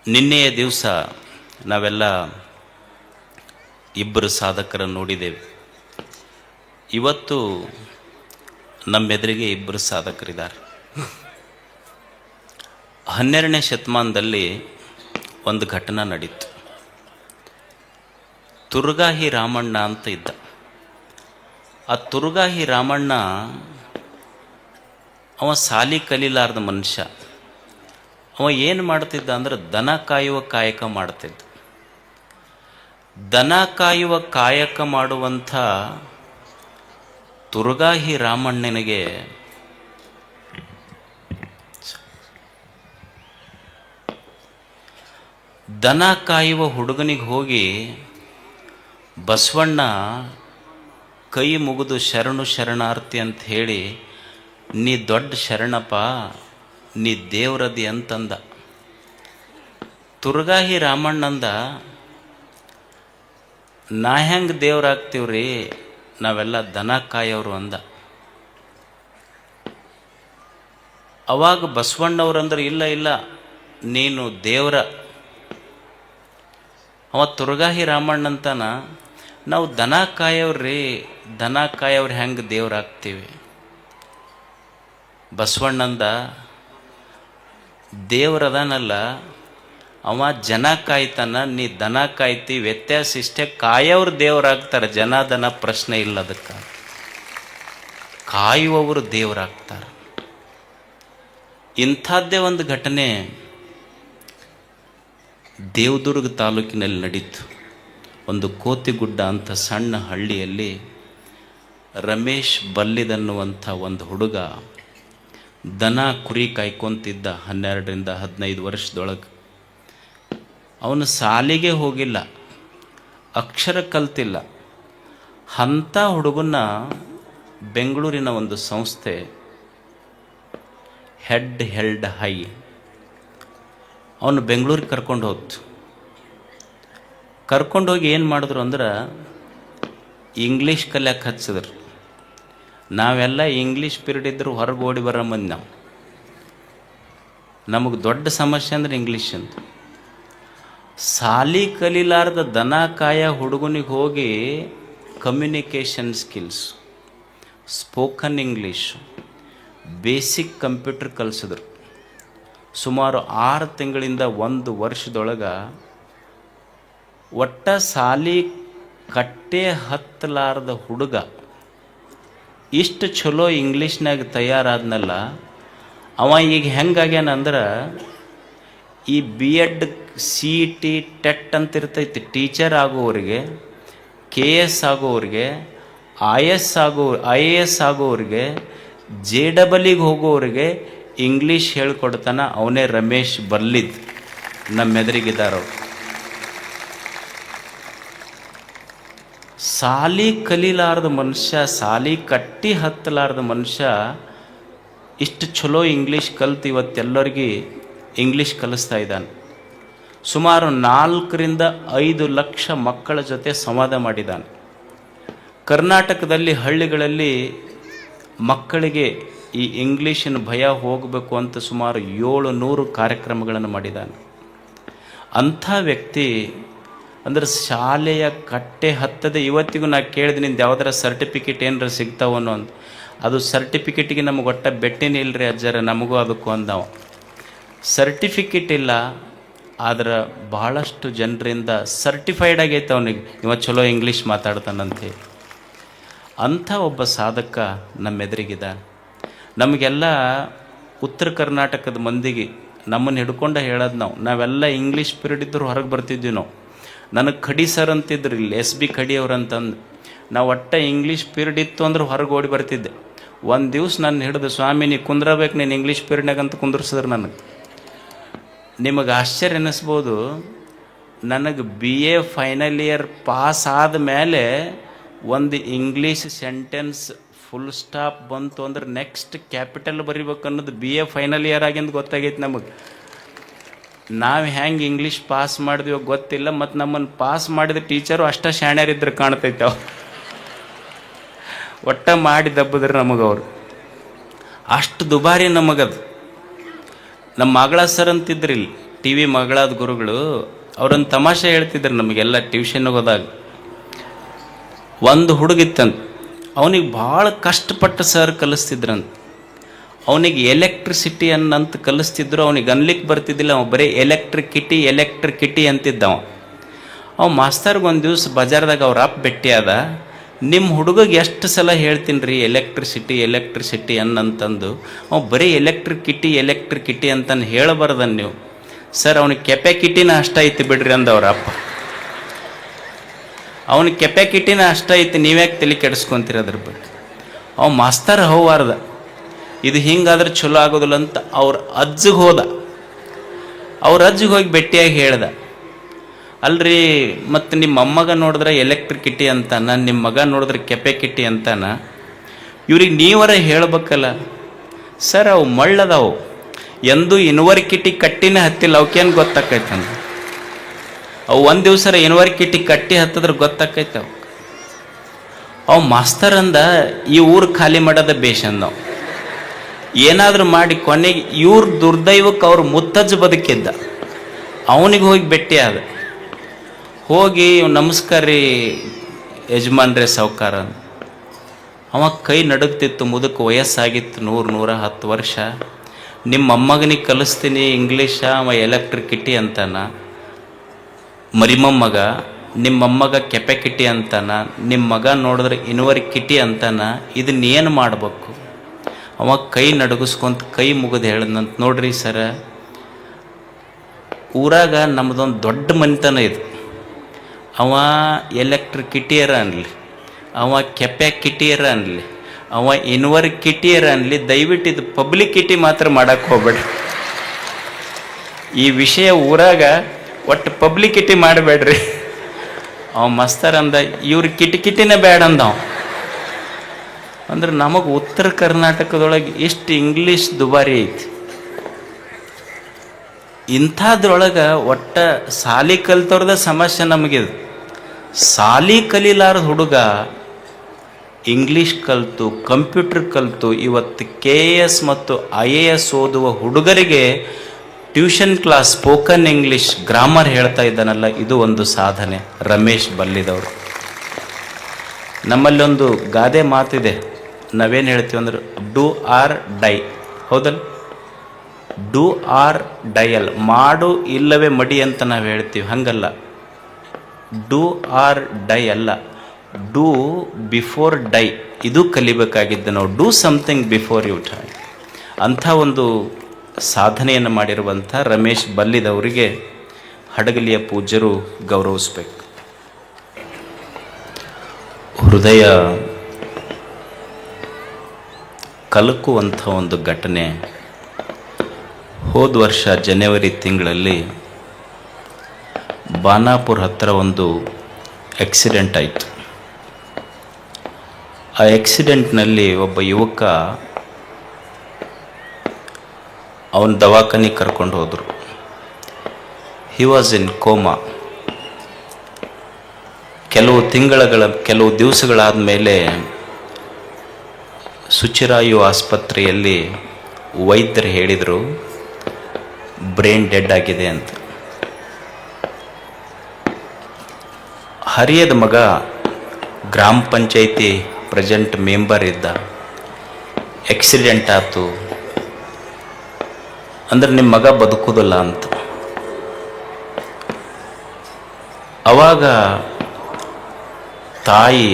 ನಿನ್ನೆಯ ದಿವಸ ನಾವೆಲ್ಲ ಇಬ್ಬರು ಸಾಧಕರನ್ನು ನೋಡಿದ್ದೇವೆ. ಇವತ್ತು ನಮ್ಮೆದುರಿಗೆ ಇಬ್ಬರು ಸಾಧಕರಿದ್ದಾರೆ. 12ನೇ ಶತಮಾನದಲ್ಲಿ ಒಂದು ಘಟನೆ ನಡೀತು. ತುರುಗಾಹಿ ರಾಮಣ್ಣ ಅಂತ ಇದ್ದ. ಆ ತುರುಗಾಹಿ ರಾಮಣ್ಣ ಅವ ಸಾಲಿ ಕಲೀಲಾರ್ದ ಮನುಷ್ಯ. ಅವ ಏನು ಮಾಡ್ತಿದ್ದ ಅಂದ್ರೆ ದನ ಕಾಯುವ ಕಾಯಕ ಮಾಡ್ತಿದ್ದ. ದನ ಕಾಯುವ ಕಾಯಕ ಮಾಡುವಂಥ ತುರುಗಾಹಿ ರಾಮಣ್ಣನಿಗೆ ದನ ಕಾಯುವ ಹುಡುಗನಿಗೆ ಹೋಗಿ ಬಸವಣ್ಣ ಕೈ ಮುಗಿದು ಶರಣು ಶರಣಾರ್ಥಿ ಅಂತ ಹೇಳಿ, ನೀ ದೊಡ್ಡ ಶರಣಪ್ಪ, ನೀ ದೇವ್ರದಿ ಅಂತಂದ. ತುರುಗಾಹಿ ರಾಮಣ್ಣಂದ, ನಾ ಹೆಂಗೆ ದೇವ್ರಾಗ್ತೀವ್ರಿ, ನಾವೆಲ್ಲ ದನ ಕಾಯೋರು ಅಂದ. ಅವಾಗ ಬಸವಣ್ಣವ್ರಂದ್ರೆ, ಇಲ್ಲ ಇಲ್ಲ ನೀನು ದೇವ್ರ. ಅವ ತುರುಗಾಹಿ ರಾಮಣ್ಣಂತಾನ, ನಾವು ದನ ಕಾಯೋರ್ರಿ, ದನ ಕಾಯೋರು ಹೆಂಗೆ ದೇವ್ರಾಗ್ತೀವಿ. ಬಸವಣ್ಣಂದ, ದೇವ್ರದಾನಲ್ಲ ಅವ ಜನ ಕಾಯ್ತಾನ, ನೀ ದನ ಕಾಯ್ತಿ, ವ್ಯತ್ಯಾಸ ಇಷ್ಟೇ, ಕಾಯೋರು ದೇವರಾಗ್ತಾರೆ, ಜನ ದನ ಪ್ರಶ್ನೆ ಇಲ್ಲ. ಅದಕ್ಕೆ ಕಾಯುವವರು ದೇವರಾಗ್ತಾರೆ. ಇಂಥದ್ದೇ ಒಂದು ಘಟನೆ ದೇವದುರ್ಗ ತಾಲೂಕಿನಲ್ಲಿ ನಡೀತು. ಒಂದು ಕೋತಿಗುಡ್ಡ ಅಂತ ಸಣ್ಣ ಹಳ್ಳಿಯಲ್ಲಿ ರಮೇಶ್ ಬಲ್ಲಿದನ್ನುವಂಥ ಒಂದು ಹುಡುಗ ದನ ಕುರಿ ಕಾಯ್ಕೊಂತಿದ್ದ. 12ರಿಂದ 15 ವರ್ಷದೊಳಗೆ. ಅವನು ಸಾಲಿಗೆ ಹೋಗಿಲ್ಲ, ಅಕ್ಷರ ಕಲ್ತಿಲ್ಲ. ಅಂಥ ಹುಡುಗನ್ನ ಬೆಂಗಳೂರಿನ ಒಂದು ಸಂಸ್ಥೆ ಹೆಡ್ ಹೆಲ್ಡ್ ಹೈ ಅವನು ಬೆಂಗಳೂರಿಗೆ ಕರ್ಕೊಂಡು ಹೋಗ್ತು. ಕರ್ಕೊಂಡೋಗಿ ಏನು ಮಾಡಿದ್ರು ಅಂದ್ರೆ ಇಂಗ್ಲೀಷ್ ಕಲಿಯಕ್ಕೆ ಹಚ್ಚಿದ್ರು. ನಾವೆಲ್ಲ ಇಂಗ್ಲೀಷ್ ಪೀರಿಯಡ್ ಇದ್ದರೂ ಹೊರಗೆ ಓಡಿ ಬರೋ ಮಂದಿ. ನಮಗೆ ದೊಡ್ಡ ಸಮಸ್ಯೆ ಅಂದ್ರೆ ಇಂಗ್ಲೀಷ್ ಅಂತ. ಸಾಲಿ ಕಲೀಲಾರ್ದ ದನ ಕಾಯ ಹುಡುಗನಿಗೆ ಹೋಗಿ communication skills, spoken English, basic computer ಕಲಿಸಿದ್ರು. ಸುಮಾರು 6 ತಿಂಗಳಿಂದ 1 ವರ್ಷದೊಳಗೆ ಒಟ್ಟ ಸಾಲಿ ಕಟ್ಟೆ ಹತ್ತಲಾರ್ದ ಹುಡುಗ ಇಷ್ಟು ಚಲೋ ಇಂಗ್ಲೀಷ್ನಾಗ ತಯಾರಾದ್ನಲ್ಲ. ಅವ ಈಗ ಹೆಂಗಾಗ್ಯಾನಂದ್ರೆ, ಈ BEd CET ಟೆಟ್ ಅಂತ ಇರ್ತೈತಿ, ಟೀಚರ್ ಆಗೋರಿಗೆ, KS ಆಗೋರಿಗೆ, IAS ಆಗೋರಿಗೆ, JEE ಹೋಗೋರಿಗೆ ಇಂಗ್ಲೀಷ್ ಹೇಳ್ಕೊಡ್ತಾನ. ಅವನೇ ರಮೇಶ್ ಬಲ್ಲಿದ್. ನಮ್ಮೆದುರಿಗಿದ್ದಾರವ್ರು. ಸಾಲಿ ಕಲೀಲಾರ್ದ ಮನುಷ್ಯ, ಸಾಲಿ ಕಟ್ಟಿ ಹತ್ತಲಾರ್ದ ಮನುಷ್ಯ ಇಷ್ಟು ಚಲೋ ಇಂಗ್ಲೀಷ್ ಕಲ್ತು ಇವತ್ತೆಲ್ಲರಿಗೆ ಇಂಗ್ಲೀಷ್ ಕಲಿಸ್ತಾ ಇದ್ದಾನೆ. ಸುಮಾರು 4ರಿಂದ 5 ಲಕ್ಷ ಮಕ್ಕಳ ಜೊತೆ ಸಂವಾದ ಮಾಡಿದ್ದಾನೆ. ಕರ್ನಾಟಕದಲ್ಲಿ ಹಳ್ಳಿಗಳಲ್ಲಿ ಮಕ್ಕಳಿಗೆ ಈ ಇಂಗ್ಲೀಷಿನ ಭಯ ಹೋಗಬೇಕು ಅಂತ ಸುಮಾರು 700 ಕಾರ್ಯಕ್ರಮಗಳನ್ನು ಮಾಡಿದ್ದಾನೆ. ಅಂಥ ವ್ಯಕ್ತಿ ಅಂದ್ರೆ ಶಾಲೆಯ ಕಟ್ಟೆ ಹತ್ತದೆ. ಇವತ್ತಿಗೂ ನಾ ಕೇಳಿದೆ, ನಿಂದು ಯಾವುದರ ಸರ್ಟಿಫಿಕೇಟ್ ಏನಾರ ಸಿಗ್ತಾವನೋ ಅಂತ. ಅದು ಸರ್ಟಿಫಿಕೇಟಿಗೆ ನಮಗೆ ಒಟ್ಟ ಬೆಟ್ಟಿನೇ ಇಲ್ಲರಿ ಅಜ್ಜರ, ನಮಗೂ ಅದಕ್ಕೂ ಅಂದವ. ಸರ್ಟಿಫಿಕೇಟ್ ಇಲ್ಲ, ಆದ್ರೆ ಬಹಳಷ್ಟು ಜನರಿಂದ ಸರ್ಟಿಫೈಡ್ ಆಗೈತೆ ಅವನಿಗೆ, ಇವ ಚಲೋ ಇಂಗ್ಲೀಷ್ ಮಾತಾಡ್ತಾನಂತೆ. ಅಂಥ ಒಬ್ಬ ಸಾಧಕ ನಮ್ಮೆದುರಿಗಿದ್ದಾನೆ. ನಮಗೆಲ್ಲ ಉತ್ತರ ಕರ್ನಾಟಕದ ಮಂದಿಗೆ ನಮ್ಮನ್ನು ಹಿಡ್ಕೊಂಡು ಹೇಳೋದು, ನಾವೆಲ್ಲ ಇಂಗ್ಲೀಷ್ ಪೀರಿಯಡ್ ಇದ್ದರೂ ಹೊರಗೆ ಬರ್ತಿದ್ವಿ ನಾವು. ನನಗೆ ಖಡಿ ಸರ್ ಅಂತಿದ್ರು ಇಲ್ಲಿ, SB ಖಡಿ ಅವ್ರಂತಂದು. ನಾವು ಒಟ್ಟ ಇಂಗ್ಲೀಷ್ ಪೀರಿಯಡ್ ಇತ್ತು ಅಂದ್ರೆ ಹೊರಗೆ ಓಡಿ ಬರ್ತಿದ್ದೆ. ಒಂದು ದಿವ್ಸ ನಾನು ಹಿಡಿದು, ಸ್ವಾಮಿ ನೀ ಕುಂದ್ರಬೇಕು, ನೀನು ಇಂಗ್ಲೀಷ್ ಪೀರಿಯಡ್ನಾಗ ಅಂತ ಕುಂದ್ರಿಸಿದ್ರು ನನಗೆ. ನಿಮಗೆ ಆಶ್ಚರ್ಯ ಅನ್ನಿಸ್ಬೋದು, ನನಗೆ BA ಫೈನಲ್ ಇಯರ್ ಪಾಸ್ ಆದ ಮೇಲೆ ಒಂದು ಇಂಗ್ಲೀಷ್ ಸೆಂಟೆನ್ಸ್ ಫುಲ್ ಸ್ಟಾಪ್ ಬಂತು ಅಂದ್ರೆ ನೆಕ್ಸ್ಟ್ ಕ್ಯಾಪಿಟಲ್ ಬರಿಬೇಕು ಅನ್ನೋದು BA ಫೈನಲ್ ಇಯರ್ ಆಗಿಂದ ಗೊತ್ತಾಗೈತೆ ನಮಗೆ. ನಾವು ಹೆಂಗೆ ಇಂಗ್ಲೀಷ್ ಪಾಸ್ ಮಾಡಿದ್ವಿ ಗೊತ್ತಿಲ್ಲ, ಮತ್ತು ನಮ್ಮನ್ನು ಪಾಸ್ ಮಾಡಿದ ಟೀಚರು ಅಷ್ಟ ಶಾಣ್ಯರಿದ್ರೆ ಕಾಣ್ತೈತೆ. ಅವು ಒಟ್ಟ ಮಾಡಿ ದಬ್ಬದ್ರೆ ನಮಗವ್ರು. ಅಷ್ಟು ದುಬಾರಿ ನಮಗದು. ನಮ್ಮ ಮಗಳ ಸರ್ ಅಂತಿದ್ರಿಲ್ಲಿ ಟಿ ವಿ ಮಗಳಾದ ಗುರುಗಳು ಅವ್ರೊಂದು ತಮಾಷೆ ಹೇಳ್ತಿದ್ರು ನಮಗೆಲ್ಲ ಟ್ಯೂಷನ್ಗೆ ಹೋದಾಗ. ಒಂದು ಹುಡುಗಿತ್ತಂತ, ಅವನಿಗೆ ಭಾಳ ಕಷ್ಟಪಟ್ಟು ಸರ್ ಕಲಿಸ್ತಿದ್ರಂತ. ಅವನಿಗೆ ಎಲೆಕ್ಟ್ರಿಸಿಟಿ ಅನ್ನಂತ ಕಲಿಸ್ತಿದ್ರು, ಅವನಿಗೆ ಅನ್ಲಿಕ್ಕೆ ಬರ್ತಿದ್ದಿಲ್ಲ. ಅವ ಬರೀ ಎಲೆಕ್ಟ್ರಿಕಿಟಿ ಅಂತಿದ್ದವ. ಅವ ಮಾಸ್ತರ್ಗೆ ಒಂದು ದಿವ್ಸ ಬಜಾರ್ದಾಗ ಅವ್ರ ಅಪ್ಪ ಭೇಟಿಯಾದ. ನಿಮ್ಮ ಹುಡುಗಗೆ ಎಷ್ಟು ಸಲ ಹೇಳ್ತೀನಿ ರೀ ಎಲೆಕ್ಟ್ರಿಸಿಟಿ ಅನ್ನಂತಂದು, ಅವ ಬರೀ ಎಲೆಕ್ಟ್ರಿಕಿಟಿ ಅಂತಂದು ಹೇಳಬಾರ್ದನ್ ನೀವು. ಸರ್ ಅವನಿಗೆ ಕೆಪಾಕಿಟಿನ ಅಷ್ಟ ಐತಿ ಬಿಡ್ರಿ ಅಂದ ಅವ್ರ ಅಪ್ಪ. ಅವನಿಗೆ ಕೆಪಾಕಿಟಿನ ಅಷ್ಟ ಐತಿ, ನೀವ್ಯಾಕೆ ತಲೆ ಕೆಡಿಸ್ಕೊಂತೀರ ಅದ್ರ ಬಗ್ಗೆ. ಅವ ಮಾಸ್ತರ್ ಹೋವಾರ್ದ, ಇದು ಹಿಂಗಾದ್ರೆ ಚಲೋ ಆಗೋದಿಲ್ಲ ಅಂತ ಅವ್ರ ಅಜ್ಜಿಗೆ ಹೋದ. ಅವ್ರ ಅಜ್ಜಿಗೆ ಹೋಗಿ ಭೇಟಿಯಾಗಿ ಹೇಳ್ದ, ಅಲ್ರಿ ಮತ್ತು ನಿಮ್ಮ ಅಮ್ಮಗ ನೋಡಿದ್ರೆ ಎಲೆಕ್ಟ್ರಿಕಿಟಿ ಅಂತಾನ, ನಿಮ್ಮ ಮಗ ನೋಡಿದ್ರೆ ಕೆಪಾಕಿಟಿ ಅಂತಾನ, ಇವ್ರಿಗೆ ನೀವರ ಹೇಳ್ಬೇಕಲ್ಲ. ಸರ್ ಅವು ಮಳ್ಳದವು, ಎಂದು ಯೂನಿವರ್ಸಿಟಿ ಕಟ್ಟಿನೇ ಹತ್ತಿಲ್ಲ, ಅವಕ್ಕೇನು ಗೊತ್ತಾಕೈತಂದ. ಅವು ಒಂದು ದಿವ್ಸ ಯೂನಿವರ್ಸಿಟಿ ಕಟ್ಟಿ ಹತ್ತಿದ್ರೆ ಗೊತ್ತಾಕೈತೆ ಅವು. ಅವು ಮಾಸ್ತರ್ ಅಂದ, ಈ ಊರು ಖಾಲಿ ಮಾಡೋದ ಬೇಷಂದ. ನಾವು ಏನಾದರೂ ಮಾಡಿ ಕೊನೆಗೆ ಇವ್ರ ದುರ್ದೈವಕ್ಕೆ ಅವ್ರ ಮುತ್ತಜ್ಜ ಬದುಕಿದ್ದ. ಅವನಿಗೆ ಹೋಗಿ ಭೇಟಿ ಆದ. ಹೋಗಿ ನಮಸ್ಕಾರ ರೀ ಯಜಮಾನ್ರೇ ಸಾವ್ಕಾರ. ಅವ ಕೈ ನಡುಗ್ತಿತ್ತು, ಮುದಕ್ಕೆ ವಯಸ್ಸಾಗಿತ್ತು 100-110 ವರ್ಷ. ನಿಮ್ಮ ಅಮ್ಮಗನಿಗೆ ಕಲಿಸ್ತೀನಿ ಇಂಗ್ಲೀಷ, ಅವ ಎಲೆಕ್ಟ್ರಿಕಿಟಿ ಅಂತಾನ. ಮರಿಮಮ್ಮಗ ನಿಮ್ಮಮ್ಮಗ ಕೆಪಾಕಿಟಿ ಅಂತಾನ, ನಿಮ್ಮ ಮಗ ನೋಡಿದ್ರೆ ಯೂನಿವರ್ಸಿಟಿ ಅಂತಾನ, ಇದನ್ನೇನು ಮಾಡಬೇಕು? ಅವ ಕೈ ನಡುಗಿಸ್ಕೊಂತ ಕೈ ಮುಗಿದು ಹೇಳ್ದಂತ, ನೋಡ್ರಿ ಸರ, ಊರಾಗ ನಮ್ಮದೊಂದು ದೊಡ್ಡ ಮನೆತನ ಇದು. ಅವ ಎಲೆಕ್ಟ್ರಿಕಿಟಿಯರ ಅನ್ಲಿ, ಅವ ಕೆಪಾಕಿಟಿಯರ ಅನ್ಲಿ, ಅವ ಯೂನಿವರ್ಸಿಟಿಯರ ಅನ್ಲಿ, ದಯವಿಟ್ಟು ಇದು ಪಬ್ಲಿಕಿಟಿ ಮಾತ್ರ ಮಾಡಕ್ಕೆ ಹೋಗ್ಬೇಡ್ರಿ. ಈ ವಿಷಯ ಊರಾಗ ಒಟ್ಟು ಪಬ್ಲಿಕಿಟಿ ಮಾಡಬೇಡ್ರಿ. ಅವ ಮಸ್ತರ್ ಅಂದ, ಇವ್ರ ಕಿಟಿಕಿಟಿನೇ ಬೇಡ ಅಂದವ. ಅಂದ್ರೆ ನಮಗೆ ಉತ್ತರ ಕರ್ನಾಟಕದೊಳಗೆ ಎಷ್ಟು ಇಂಗ್ಲೀಷ್ ದುಬಾರಿ ಐತಿ. ಇಂಥದ್ರೊಳಗೆ ಒಟ್ಟ ಸಾಲಿ ಕಲಿತವ್ರದ ಸಮಸ್ಯೆ ನಮಗಿದು. ಸಾಲಿ ಕಲೀಲಾರ್ದ ಹುಡುಗ ಇಂಗ್ಲೀಷ್ ಕಲಿತು, ಕಂಪ್ಯೂಟರ್ ಕಲಿತು, ಇವತ್ತು KS ಮತ್ತು IAS ಓದುವ ಹುಡುಗರಿಗೆ tuition class, spoken English, grammar ಹೇಳ್ತಾ ಇದ್ದಾನಲ್ಲ, ಇದು ಒಂದು ಸಾಧನೆ. ರಮೇಶ್ ಬಲ್ಲಿದವರು. ನಮ್ಮಲ್ಲಿ ಒಂದು ಗಾದೆ ಮಾತಿದೆ, ನಾವೇನು ಹೇಳ್ತೀವಿ ಅಂದ್ರೆ ಡೂ ಆರ್ ಡೈ. ಹೌದಲ್ಲ? ಡೂ ಆರ್ ಡೈಯಲ್, ಮಾಡು ಇಲ್ಲವೇ ಮಡಿ ಅಂತ ನಾವು ಹೇಳ್ತೀವಿ. ಹಂಗಲ್ಲ, ಡೂ ಆರ್ ಡೈ ಅಲ್ಲ, ಡೂ ಬಿಫೋರ್ ಡೈ. ಇದು ಕಲಿಬೇಕಾಗಿದ್ದು ನಾವು. Do something before you die. ಅಂಥ ಒಂದು ಸಾಧನೆಯನ್ನು ಮಾಡಿರುವಂಥ ರಮೇಶ್ ಬಲ್ಲಿದವರಿಗೆ ಹಡಗಲಿಯ ಪೂಜ್ಯರು ಗೌರವಿಸ್ಬೇಕು. ಹೃದಯ ಕಲಕುವಂಥ ಒಂದು ಘಟನೆ. ಹೋದ ವರ್ಷ ಜನವರಿ ತಿಂಗಳಲ್ಲಿ ಬಾನಾಪುರ ಹತ್ತಿರ ಒಂದು ಆಕ್ಸಿಡೆಂಟ್ ಆಯಿತು. ಆ ಆಕ್ಸಿಡೆಂಟ್ನಲ್ಲಿ ಒಬ್ಬ ಯುವಕ, ಅವನ ದವಾಖಾನೆಗೆ ಕರ್ಕೊಂಡು ಹೋದರು. He was in coma. ಕೆಲವು ದಿವಸಗಳಾದ ಮೇಲೆ ಸುಚಿರಾಯು ಆಸ್ಪತ್ರೆಯಲ್ಲಿ ವೈದ್ಯರು ಹೇಳಿದರು ಬ್ರೈನ್ ಡೆಡ್ ಆಗಿದೆ ಅಂತ. ಹರಿಯದ ಮಗ ಗ್ರಾಮ ಪಂಚಾಯಿತಿ ಪ್ರೆಸೆಂಟ್ ಮೆಂಬರ್ ಇದ್ದ. ಆಕ್ಸಿಡೆಂಟ್ ಆಯ್ತು ಅಂದ್ರೆ ನಿಮ್ಮ ಮಗ ಬದುಕೋದಿಲ್ಲ ಅಂತ. ಅವಾಗ ತಾಯಿ,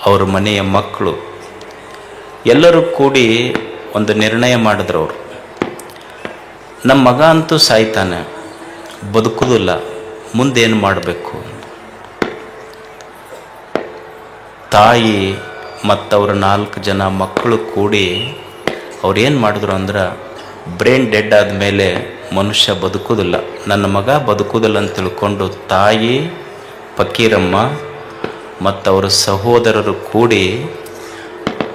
ಅವ್ರ ಮನೆಯ ಮಕ್ಕಳು ಎಲ್ಲರೂ ಕೂಡಿ ಒಂದು ನಿರ್ಣಯ ಮಾಡಿದ್ರು. ಅವರು, ನಮ್ಮ ಮಗ ಅಂತೂ ಸಾಯ್ತಾನೆ, ಬದುಕೋದಿಲ್ಲ, ಮುಂದೇನು ಮಾಡಬೇಕು? ತಾಯಿ ಮತ್ತವ್ರ 4 ಜನ ಮಕ್ಕಳು ಕೂಡಿ ಅವ್ರೇನು ಮಾಡಿದ್ರು ಅಂದ್ರೆ, ಬ್ರೈನ್ ಡೆಡ್ ಆದಮೇಲೆ ಮನುಷ್ಯ ಬದುಕೋದಿಲ್ಲ, ನನ್ನ ಮಗ ಬದುಕೋದಿಲ್ಲ ಅಂತ ತಿಳ್ಕೊಂಡು ತಾಯಿ, ಫಕೀರಮ್ಮ ಮತ್ತು ಅವರ ಸಹೋದರರು ಕೂಡಿ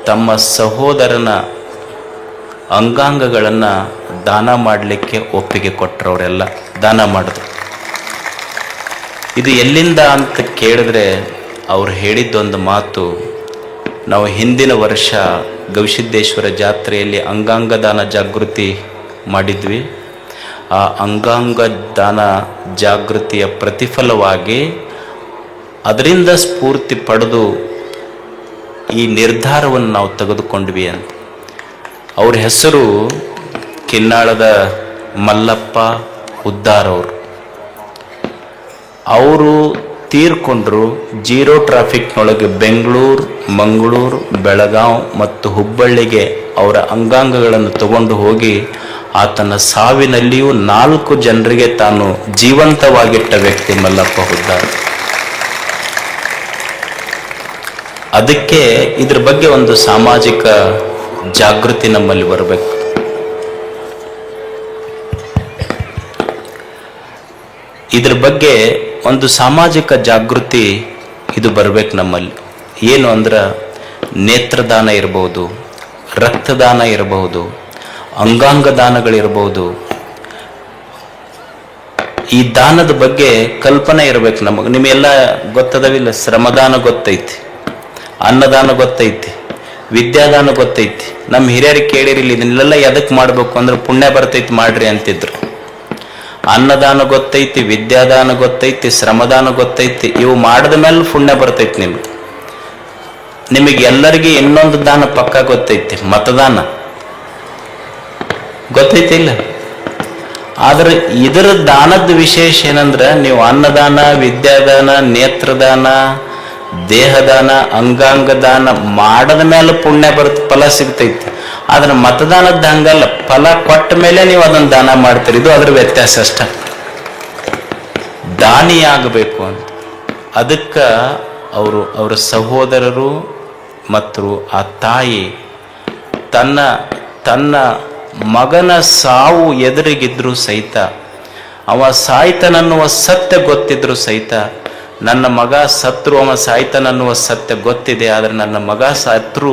ತಮ್ಮ ಸಹೋದರನ ಅಂಗಾಂಗಗಳನ್ನು ದಾನ ಮಾಡಲಿಕ್ಕೆ ಒಪ್ಪಿಗೆ ಕೊಟ್ಟರು. ಅವರೆಲ್ಲ ದಾನ ಮಾಡಿದ್ರು. ಇದು ಎಲ್ಲಿಂದ ಅಂತ ಕೇಳಿದ್ರೆ ಅವ್ರು ಹೇಳಿದ್ದೊಂದು ಮಾತು, ನಾವು ಹಿಂದಿನ ವರ್ಷ ಗವಿಸಿದ್ದೇಶ್ವರ ಜಾತ್ರೆಯಲ್ಲಿ ಅಂಗಾಂಗ ದಾನ ಜಾಗೃತಿ ಮಾಡಿದ್ವಿ. ಆ ಅಂಗಾಂಗ ದಾನ ಜಾಗೃತಿಯ ಪ್ರತಿಫಲವಾಗಿ ಅದರಿಂದ ಸ್ಫೂರ್ತಿ ಪಡೆದು ಈ ನಿರ್ಧಾರವನ್ನು ನಾವು ತೆಗೆದುಕೊಂಡ್ವಿ ಅಂತ. ಅವ್ರ ಹೆಸರು ಕಿನ್ನಾಳದ ಮಲ್ಲಪ್ಪ ಹುದ್ದಾರ್ ಅವರು ತೀರ್ಕೊಂಡ್ರು. ಜೀರೋ ಟ್ರಾಫಿಕ್ನೊಳಗೆ ಬೆಂಗಳೂರು, ಮಂಗಳೂರು, ಬೆಳಗಾವಿ ಮತ್ತು ಹುಬ್ಬಳ್ಳಿಗೆ ಅವರ ಅಂಗಾಂಗಗಳನ್ನು ತಗೊಂಡು ಹೋಗಿ ಆತನ ಸಾವಿನಲ್ಲಿಯೂ 4 ಜನರಿಗೆ ತಾನು ಜೀವಂತವಾಗಿಟ್ಟ ವ್ಯಕ್ತಿ ಮಲ್ಲಪ್ಪ ಹುದ್ದಾರ್. ಅದಕ್ಕೆ ಇದ್ರ ಬಗ್ಗೆ ಒಂದು ಸಾಮಾಜಿಕ ಜಾಗೃತಿ ನಮ್ಮಲ್ಲಿ ಬರಬೇಕು. ಇದ್ರ ಬಗ್ಗೆ ಒಂದು ಸಾಮಾಜಿಕ ಜಾಗೃತಿ ಇದು ಬರಬೇಕು ನಮ್ಮಲ್ಲಿ. ಏನು ಅಂದ್ರೆ ನೇತ್ರದಾನ ಇರಬಹುದು, ರಕ್ತದಾನ ಇರಬಹುದು, ಅಂಗಾಂಗ ದಾನಗಳಿರ್ಬೋದು. ಈ ದಾನದ ಬಗ್ಗೆ ಕಲ್ಪನೆ ಇರಬೇಕು ನಮಗೆ. ನಿಮಗೆಲ್ಲ ಗೊತ್ತದವಿಲ್ಲ, ಶ್ರಮದಾನ ಗೊತ್ತೈತಿ, ಅನ್ನದಾನ ಗೊತ್ತೈತಿ, ವಿದ್ಯಾದಾನ ಗೊತ್ತೈತಿ. ನಮ್ಮ ಹಿರಿಯರಿಗೆ ಕೇಳಿರಿಲ್ಲ, ಇದನ್ನೆಲ್ಲ ಎದಕ್ಕೆ ಮಾಡಬೇಕು ಅಂದ್ರೆ ಪುಣ್ಯ ಬರ್ತೈತಿ ಮಾಡ್ರಿ ಅಂತಿದ್ರು. ಅನ್ನದಾನ ಗೊತ್ತೈತಿ, ವಿದ್ಯಾದಾನ ಗೊತ್ತೈತಿ, ಶ್ರಮದಾನ ಗೊತ್ತೈತಿ. ಇವು ಮಾಡಿದ ಮೇಲೆ ಪುಣ್ಯ ಬರ್ತೈತಿ ನಿಮ್ಗೆ. ನಿಮಗೆ ಎಲ್ಲರಿಗೆ ಇನ್ನೊಂದು ದಾನ ಪಕ್ಕ ಗೊತ್ತೈತಿ, ಮತದಾನ ಗೊತ್ತೈತಿ ಇಲ್ಲ. ಆದ್ರೆ ಇದರ ದಾನದ ವಿಶೇಷ ಏನಂದ್ರೆ, ನೀವು ಅನ್ನದಾನ, ವಿದ್ಯಾದಾನ, ನೇತ್ರದಾನ, ದೇಹದಾನ, ಅಂಗಾಂಗ ದಾನ ಮಾಡದ ಮೇಲೆ ಪುಣ್ಯ ಫಲ ಸಿಗ್ತೈತಿ. ಆದ್ರೆ ಮತದಾನದ ಹಂಗಲ್ಲ, ಫಲ ಕೊಟ್ಟ ಮೇಲೆ ನೀವು ಅದನ್ನು ದಾನ ಮಾಡ್ತೀರಿ. ಇದು ಅದ್ರ ವ್ಯತ್ಯಾಸ ಅಷ್ಟ. ದಾನಿಯಾಗಬೇಕು ಅಂತ ಅದಕ್ಕೆ ಅವರ ಸಹೋದರರು ಮತ್ತು ಆ ತಾಯಿ ತನ್ನ ಮಗನ ಸಾವು ಎದುರಿಗಿದ್ರು ಸಹಿತ, ಅವ ಸಾಯ್ತನನ್ನುವ ಸತ್ಯ ಗೊತ್ತಿದ್ರು ಸಹಿತ, ನನ್ನ ಮಗ ಸತ್ರು ಅವ ಸಾಯ್ತನನ್ನುವ ಸತ್ಯ ಗೊತ್ತಿದೆ, ಆದರೆ ನನ್ನ ಮಗ ಸತ್ರು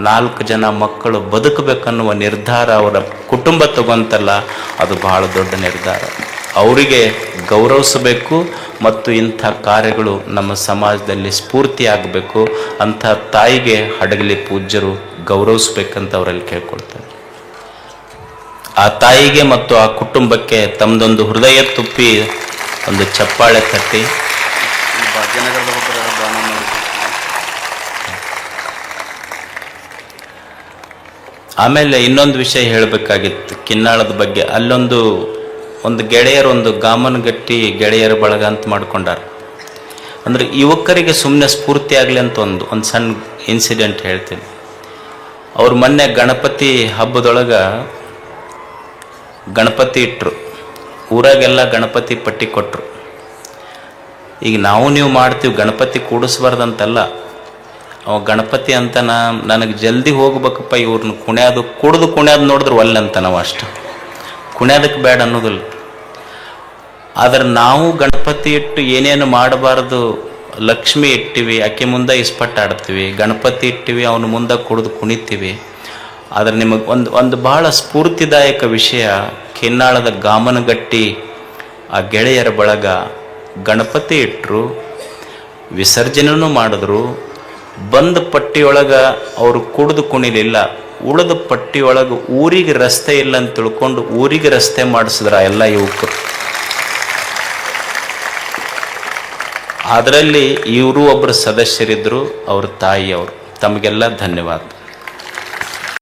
4 ಜನ ಮಕ್ಕಳು ಬದುಕಬೇಕನ್ನುವ ನಿರ್ಧಾರ ಅವರ ಕುಟುಂಬ ತಗೊಂತಲ್ಲ, ಅದು ಬಹಳ ದೊಡ್ಡ ನಿರ್ಧಾರ. ಅವರಿಗೆ ಗೌರವಿಸಬೇಕು ಮತ್ತು ಇಂಥ ಕಾರ್ಯಗಳು ನಮ್ಮ ಸಮಾಜದಲ್ಲಿ ಸ್ಫೂರ್ತಿಯಾಗಬೇಕು. ಅಂಥ ತಾಯಿಗೆ ಹಡಗಲಿ ಪೂಜ್ಯರು ಗೌರವಿಸ್ಬೇಕಂತ ಅವರಲ್ಲಿ ಕೇಳ್ಕೊಳ್ತಾರೆ. ಆ ತಾಯಿಗೆ ಮತ್ತು ಆ ಕುಟುಂಬಕ್ಕೆ ತಮ್ಮದೊಂದು ಹೃದಯ ತುಪ್ಪಿ ಒಂದು ಚಪ್ಪಾಳೆ ತಟ್ಟಿ. ಆಮೇಲೆ ಇನ್ನೊಂದು ವಿಷಯ ಹೇಳಬೇಕಾಗಿತ್ತು ಕಿನ್ನಾಳದ ಬಗ್ಗೆ. ಅಲ್ಲೊಂದು ಗೆಳೆಯರು, ಒಂದು ಗಾಮನಗಟ್ಟಿ ಗೆಳೆಯರ ಬಳಗ ಅಂತ ಮಾಡ್ಕೊಂಡಾರ. ಅಂದ್ರೆ ಯುವಕರಿಗೆ ಸುಮ್ಮನೆ ಸ್ಫೂರ್ತಿ ಆಗಲಿ ಅಂತ ಒಂದು ಸಣ್ಣ ಇನ್ಸಿಡೆಂಟ್ ಹೇಳ್ತೀನಿ. ಅವ್ರ ಮೊನ್ನೆ ಗಣಪತಿ ಹಬ್ಬದೊಳಗ ಗಣಪತಿ ಇಟ್ಟರು. ಊರಾಗೆಲ್ಲ ಗಣಪತಿ ಪಟ್ಟಿ ಕೊಟ್ಟರು. ಈಗ ನೀವು ಮಾಡ್ತೀವಿ ಗಣಪತಿ ಕೂಡಿಸ್ಬಾರ್ದಂತಲ್ಲ. ಅವ ಗಣಪತಿ ಅಂತ ನನಗೆ ಜಲ್ದಿ ಹೋಗ್ಬೇಕಪ್ಪ, ಇವ್ರನ್ನ ಕುಣ್ಯಾದು ನೋಡಿದ್ರೆ ಒಲ್ಲೆ ಅಂತ ನಾವು ಅಷ್ಟು ಕುಣ್ಯಾದಕ್ಕೆ ಬೇಡ ಅನ್ನೋದಿಲ್ಲ. ಆದ್ರೆ ನಾವು ಗಣಪತಿ ಇಟ್ಟು ಏನೇನು ಮಾಡಬಾರ್ದು. ಲಕ್ಷ್ಮಿ ಇಟ್ಟಿವಿ, ಆಕೆ ಮುಂದೆ ಇಸ್ಪಟ್ಟಾಡ್ತೀವಿ. ಗಣಪತಿ ಇಟ್ಟಿವಿ, ಅವನ ಮುಂದೆ ಕುಣಿತೀವಿ. ಆದರೆ ನಿಮಗೆ ಒಂದು ಬಹಳ ಸ್ಫೂರ್ತಿದಾಯಕ ವಿಷಯ, ಕಿನ್ನಾಳದ ಗಾಮನಗಟ್ಟಿ ಆ ಗೆಳೆಯರ ಬಳಗ ಗಣಪತಿ ಇಟ್ಟರು, ವಿಸರ್ಜನೆನೂ ಮಾಡಿದ್ರು. ಬಂದ ಪಟ್ಟಿಯೊಳಗೆ ಅವರು ಕುಣಿಲಿಲ್ಲ. ಉಳಿದ ಪಟ್ಟಿಯೊಳಗೆ ಊರಿಗೆ ರಸ್ತೆ ಇಲ್ಲ ಅಂತ ತಿಳ್ಕೊಂಡು ಊರಿಗೆ ರಸ್ತೆ ಮಾಡಿಸಿದ್ರ ಎಲ್ಲ ಯುವಕರು. ಅದರಲ್ಲಿ ಇವರು ಒಬ್ಬರು ಸದಸ್ಯರಿದ್ದರು, ಅವ್ರ ತಾಯಿಯವರು. ತಮಗೆಲ್ಲ ಧನ್ಯವಾದ.